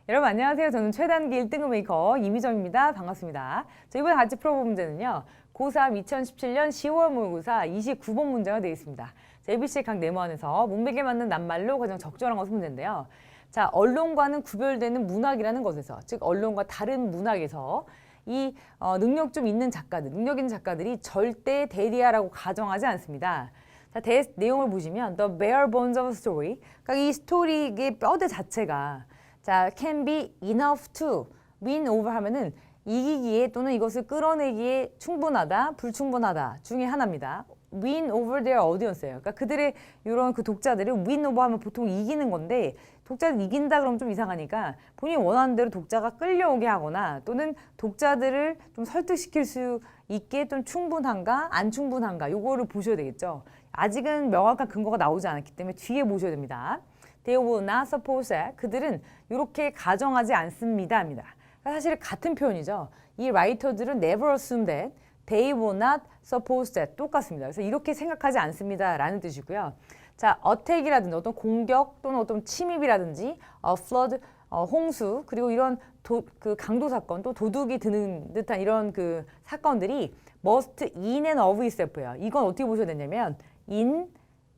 여러분 안녕하세요. 저는 최단기 1등급 메이커 이미정입니다. 반갑습니다. 자, 이번에 같이 풀어볼 문제는요. 고3 2017년 10월 모의고사 29번 문제가 되겠습니다. 자, ABC 각 네모안에서 문맥에 맞는 낱말로 가장 적절한 것은 문제인데요. 자, 언론과는 구별되는 문학이라는 것에서, 즉 언론과 다른 문학에서 이 능력 좀 있는 작가들, 능력 있는 작가들이 절대 대리아라고 가정하지 않습니다. 자, 내용을 보시면 The bare bones of a story, 그러니까 이 스토리의 뼈대 자체가 자, can be enough to win over 하면은 이기기에 또는 이것을 끌어내기에 충분하다, 불충분하다 중에 하나입니다. win over their audience예요. 그러니까 그들의 이런 그 독자들을 win over 하면 보통 이기는 건데 독자를 이긴다 그러면 좀 이상하니까 본인이 원하는 대로 독자가 끌려오게 하거나 또는 독자들을 좀 설득시킬 수 있게 좀 충분한가 안 충분한가 요거를 보셔야 되겠죠. 아직은 명확한 근거가 나오지 않았기 때문에 뒤에 보셔야 됩니다. They will not suppose that. 그들은 이렇게 가정하지 않습니다. 합니다. 사실 같은 표현이죠. 이 라이터들은 never assume that. They will not suppose that. 똑같습니다. 그래서 이렇게 생각하지 않습니다. 라는 뜻이고요. 자, attack이라든지 어떤 공격 또는 어떤 침입이라든지 flood, 홍수 그리고 이런 그 강도 사건 또 도둑이 드는 듯한 이런 그 사건들이 must in and of itself예요. 이건 어떻게 보셔야 되냐면 in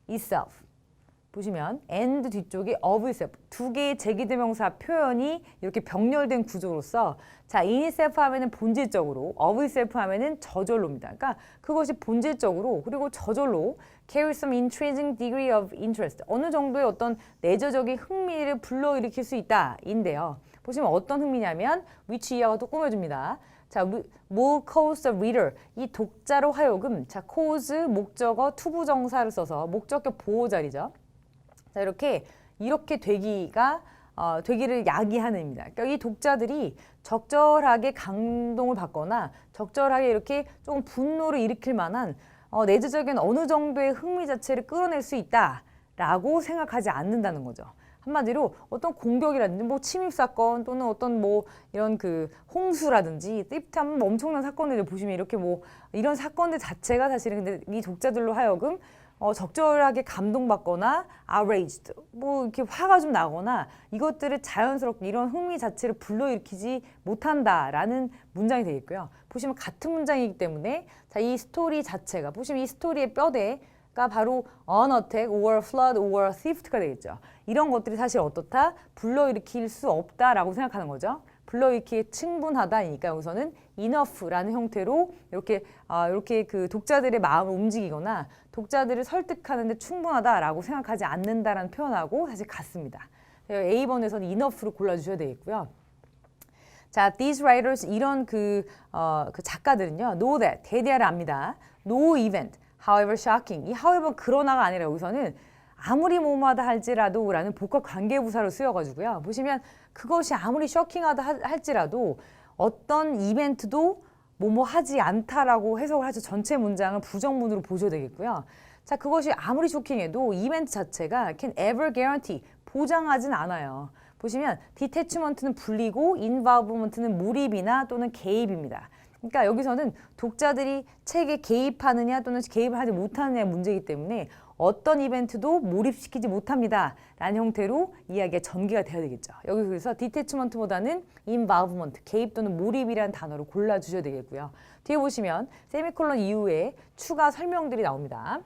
itself. 보시면 and 뒤쪽에 of itself 두 개의 제기대명사 표현이 이렇게 병렬된 구조로서 자 in itself 하면은 본질적으로 of itself 하면은 저절로입니다. 그러니까 그것이 본질적으로 그리고 저절로 carry some intrinsic degree of interest 어느 정도의 어떤 내재적인 흥미를 불러일으킬 수 있다 인데요. 보시면 어떤 흥미냐면 which 이하가 또 꾸며줍니다. 자, will cause the reader 이 독자로 하여금 자 cause 목적어 투부정사를 써서 목적격 보호자리죠. 자, 이렇게 되기를 야기하는 의미입니다. 그러니까 이 독자들이 적절하게 감동을 받거나 적절하게 이렇게 조금 분노를 일으킬 만한 내재적인 어느 정도의 흥미 자체를 끌어낼 수 있다라고 생각하지 않는다는 거죠. 한마디로 어떤 공격이라든지 뭐 침입 사건 또는 어떤 뭐 이런 그 홍수라든지 참 엄청난 사건들을 보시면 이렇게 뭐 이런 사건들 자체가 사실은 근데 이 독자들로 하여금 적절하게 감동받거나 outraged 뭐 이렇게 화가 좀 나거나 이것들을 자연스럽게 이런 흥미 자체를 불러일으키지 못한다라는 문장이 되겠고요. 보시면 같은 문장이기 때문에 자, 이 스토리 자체가 보시면 이 스토리의 뼈대가 바로 an attack or flood or thift가 되겠죠. 이런 것들이 사실 어떻다? 불러일으킬 수 없다라고 생각하는 거죠. 불러일으키에 충분하다니까 여기서는 enough라는 형태로 이렇게 그 독자들의 마음을 움직이거나 독자들을 설득하는 데 충분하다라고 생각하지 않는다라는 표현하고 사실 같습니다. A번에서는 enough를 골라주셔야 되겠고요. 자, these writers 이런 그 작가들은요, know that 대대를 압니다. No event, however shocking. 이 however 그러나가 아니라 여기서는 아무리 뭐뭐하다 할지라도 라는 복합 관계부사를 쓰여가지고요. 보시면 그것이 아무리 쇼킹하다 할지라도 어떤 이벤트도 뭐뭐하지 않다라고 해석을 하죠. 전체 문장을 부정문으로 보셔야 되겠고요. 자, 그것이 아무리 쇼킹해도 이벤트 자체가 can ever guarantee 보장하진 않아요. 보시면 detachment는 분리고 involvement는 몰입이나 또는 개입입니다. 그러니까 여기서는 독자들이 책에 개입하느냐 또는 개입을 하지 못하느냐의 문제이기 때문에 어떤 이벤트도 몰입시키지 못합니다. 라는 형태로 이야기가 전개가 돼야 되겠죠. 여기서 detachment보다는 involvement, 개입 또는 몰입이라는 단어를 골라주셔야 되겠고요. 뒤에 보시면 세미콜론 이후에 추가 설명들이 나옵니다.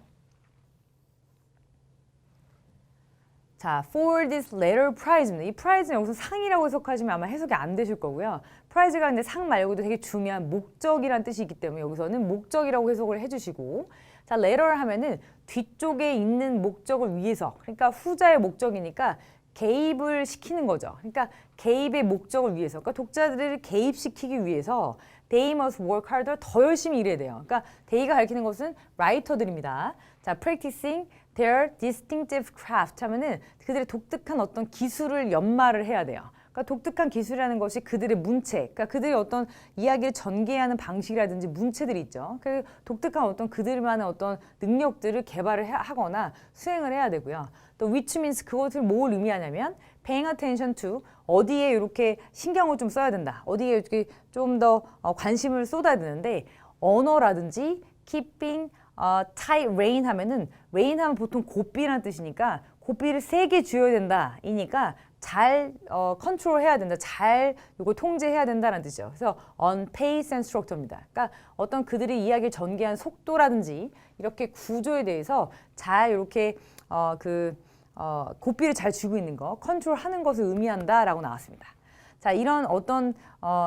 자, for this letter prize입니다. 이 prize는 여기서 상이라고 해석하시면 아마 해석이 안 되실 거고요. prize가 근데 상 말고도 되게 중요한 목적이라는 뜻이 있기 때문에 여기서는 목적이라고 해석을 해주시고 자, letter 하면은 뒤쪽에 있는 목적을 위해서 그러니까 후자의 목적이니까 개입을 시키는 거죠. 그러니까 개입의 목적을 위해서 그러니까 독자들을 개입시키기 위해서 they must work harder 더 열심히 일해야 돼요. 그러니까 they가 가리키는 것은 라이터들입니다. 자, practicing their distinctive craft 하면은 그들의 독특한 어떤 기술을 연마를 해야 돼요. 그러니까 독특한 기술이라는 것이 그들의 문체, 그러니까 그들의 어떤 이야기를 전개하는 방식이라든지 문체들이 있죠. 그 독특한 어떤 그들만의 어떤 능력들을 개발을 하거나 수행을 해야 되고요. 또 which means 그것을 뭘 의미하냐면 paying attention to 어디에 이렇게 신경을 좀 써야 된다. 어디에 이렇게 좀 더 관심을 쏟아야 되는데 언어라든지 keeping tight rein 하면은 rein 하면 보통 고삐라는 뜻이니까 고삐를 세게 쥐어야 된다. 이니까 잘 컨트롤해야 된다, 잘 이거 통제해야 된다는 뜻이죠. 그래서 on pace and structure입니다. 그러니까 어떤 그들이 이야기를 전개한 속도라든지 이렇게 구조에 대해서 잘 이렇게 고삐를 잘 쥐고 있는 거, 컨트롤하는 것을 의미한다라고 나왔습니다. 자, 이런 어떤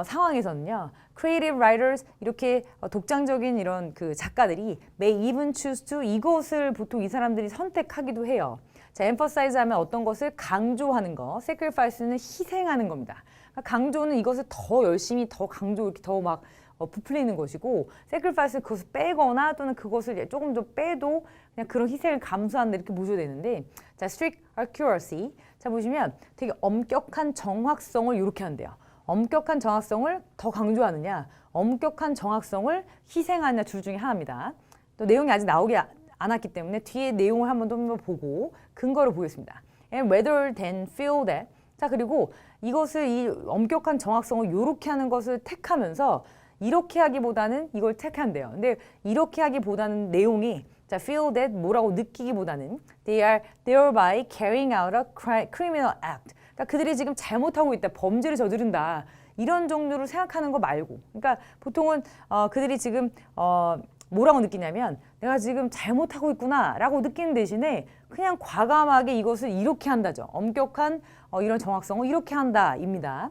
상황에서는요, creative writers 이렇게 독창적인 이런 그 작가들이 may even choose to 이것을 보통 이 사람들이 선택하기도 해요. 자, emphasize 하면 어떤 것을 강조하는 거, sacrifice는 희생하는 겁니다. 그러니까 강조는 이것을 더 열심히, 더 강조, 이렇게 더 막 부풀리는 것이고, sacrifice는 그것을 빼거나 또는 그것을 조금 더 빼도 그냥 그런 희생을 감수한다 이렇게 보셔야 되는데, 자, strict accuracy. 자, 보시면 되게 엄격한 정확성을 이렇게 한대요. 엄격한 정확성을 더 강조하느냐, 엄격한 정확성을 희생하느냐 둘 중에 하나입니다. 또 내용이 아직 나오기 않았기 때문에 뒤에 내용을 한번 더 보고 근거를 보겠습니다. And rather than feel that. 자, 그리고 이것을 이 엄격한 정확성을 이렇게 하는 것을 택하면서 이렇게 하기보다는 이걸 택한대요. 근데 이렇게 하기보다는 내용이 자, feel that 뭐라고 느끼기보다는 they are thereby carrying out a criminal act. 그러니까 그들이 지금 잘못하고 있다, 범죄를 저지른다. 이런 종류로 생각하는 거 말고. 그러니까 보통은 그들이 지금 뭐라고 느끼냐면 내가 지금 잘못하고 있구나 라고 느끼는 대신에 그냥 과감하게 이것을 이렇게 한다죠. 엄격한 이런 정확성을 이렇게 한다 입니다.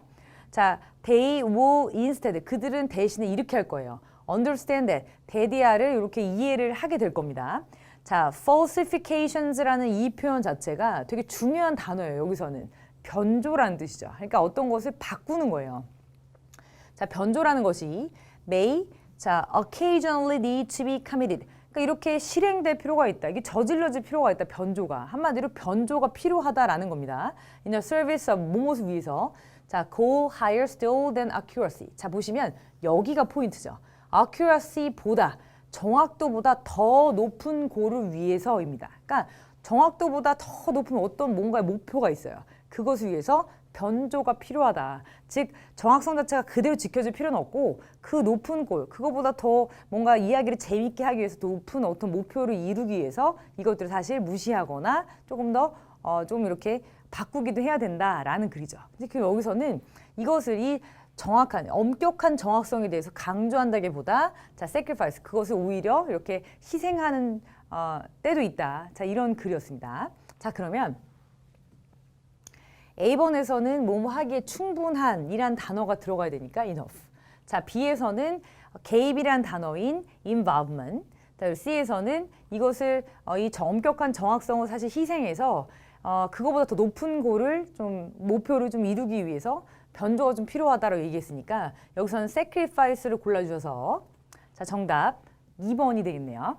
자, they will instead. 그들은 대신에 이렇게 할 거예요. understand that. 대디아를 이렇게 이해를 하게 될 겁니다. 자, falsifications라는 이 표현 자체가 되게 중요한 단어예요. 여기서는 변조라는 뜻이죠. 그러니까 어떤 것을 바꾸는 거예요. 자, 변조라는 것이 may, 자, occasionally need to be committed. 그러니까 이렇게 실행될 필요가 있다. 이게 저질러질 필요가 있다. 변조가. 한마디로 변조가 필요하다라는 겁니다. In the service of 무엇을 위해서. 자, go higher still than accuracy. 자, 보시면 여기가 포인트죠. accuracy보다, 정확도보다 더 높은 고를 위해서입니다. 그러니까 정확도보다 더 높은 어떤 뭔가의 목표가 있어요. 그것을 위해서 변조가 필요하다. 즉 정확성 자체가 그대로 지켜질 필요는 없고 그 높은 골, 그거보다 더 뭔가 이야기를 재밌게 하기 위해서 높은 어떤 목표를 이루기 위해서 이것들을 사실 무시하거나 조금 더 좀 이렇게 바꾸기도 해야 된다라는 글이죠. 근데 여기서는 이것을 이 정확한, 엄격한 정확성에 대해서 강조한다기보다 자, sacrifice, 그것을 오히려 이렇게 희생하는 때도 있다. 자, 이런 글이었습니다. 자, 그러면 A번에서는 뭐뭐 하기에 충분한 이란 단어가 들어가야 되니까 enough. 자, B에서는 개입이란 단어인 involvement. C에서는 이것을 이 엄격한 정확성을 사실 희생해서 그거보다 더 높은 고를 좀 목표를 좀 이루기 위해서 변조가 좀 필요하다라고 얘기했으니까 여기서는 sacrifice를 골라주셔서 자, 정답 2번이 되겠네요.